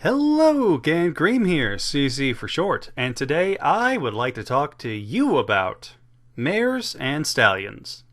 Hello, cannedcream here, CC for short, and today I would like to talk to you about mares and stallions.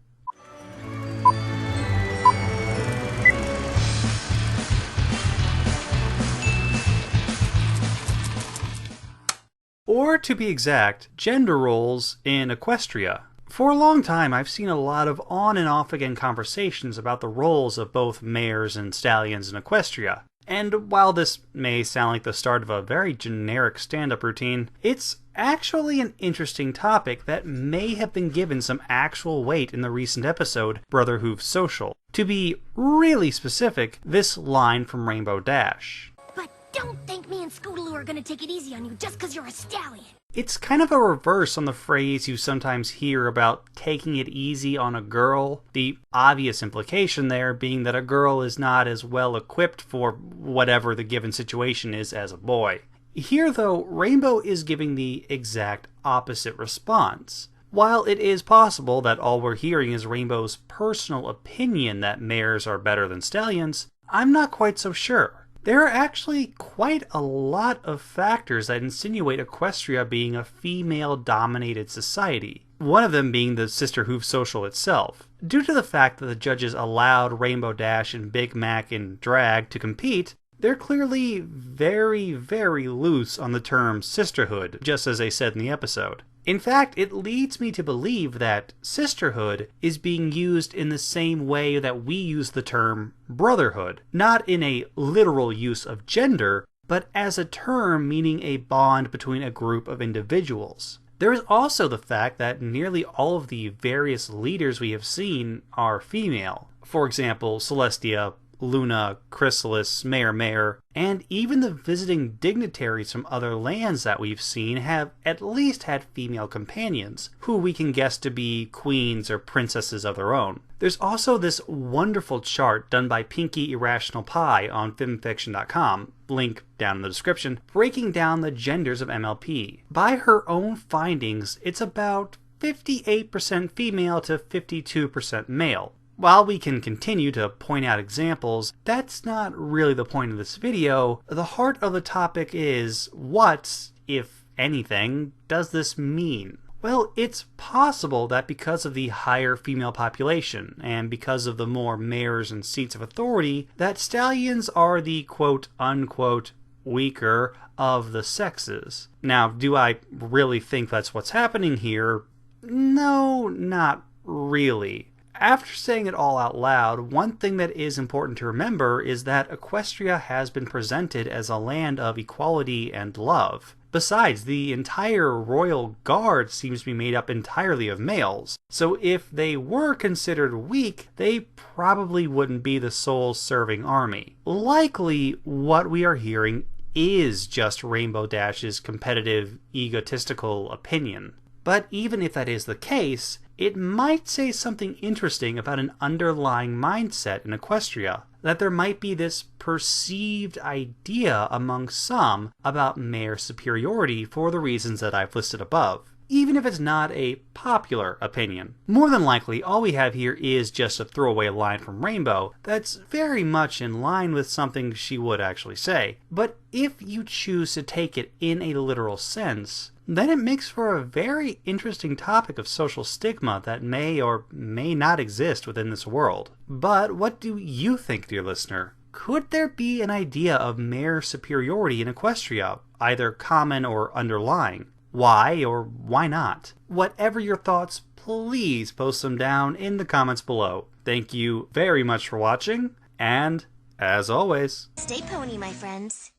Or to be exact, gender roles in equestria. For a long time, I've seen a lot of on and off again conversations about the roles of both mares and stallions in equestria. And while this may sound like the start of a very generic stand-up routine, it's actually an interesting topic that may have been given some actual weight in the recent episode, Brother Hoof's Social. To be really specific, this line from Rainbow Dash. But don't think me and Scootaloo are gonna take it easy on you just cause you're a stallion. It's kind of a reverse on the phrase you sometimes hear about taking it easy on a girl, the obvious implication there being that a girl is not as well equipped for whatever the given situation is as a boy. Here, though, Rainbow is giving the exact opposite response. While it is possible that all we're hearing is Rainbow's personal opinion that mares are better than stallions, I'm not quite so sure. There are actually quite a lot of factors that insinuate equestria being a female-dominated society, one of them being the Sister Hoof Social itself. Due to the fact that the judges allowed Rainbow Dash and Big Mac in drag to compete, they're clearly very, very loose on the term sisterhood, just as they said in the episode. In fact, it leads me to believe that sisterhood is being used in the same way that we use the term brotherhood, not in a literal use of gender, but as a term meaning a bond between a group of individuals. There is also the fact that nearly all of the various leaders we have seen are female. For example, Celestia, Luna, Chrysalis, Mare, and even the visiting dignitaries from other lands that we've seen have at least had female companions, who we can guess to be queens or princesses of their own. There's also this wonderful chart done by Pinky Irrational Pie on filmfiction.com, link down in the description, breaking down the genders of MLP. By her own findings, it's about 58% female to 52% male. While we can continue to point out examples, that's not really the point of this video. The heart of the topic is, what, if anything, does this mean? Well, it's possible that because of the higher female population, and because of the more mares and seats of authority, that stallions are the quote-unquote weaker of the sexes. Now, do I really think that's what's happening here? No, not really. After saying it all out loud, one thing that is important to remember is that Equestria has been presented as a land of equality and love. Besides, the entire royal guard seems to be made up entirely of males, so if they were considered weak, they probably wouldn't be the sole serving army. Likely, what we are hearing is just Rainbow Dash's competitive, egotistical opinion. But even if that is the case, it might say something interesting about an underlying mindset in Equestria, that there might be this perceived idea among some about mare superiority for the reasons that I've listed above, even if it's not a popular opinion. More than likely, all we have here is just a throwaway line from Rainbow that's very much in line with something she would actually say. But if you choose to take it in a literal sense, then it makes for a very interesting topic of social stigma that may or may not exist within this world. But what do you think, dear listener? Could there be an idea of mare superiority in Equestria, either common or underlying? Why or why not? Whatever your thoughts, please post them down in the comments below. Thank you very much for watching, and as always, Stay pony, my friends.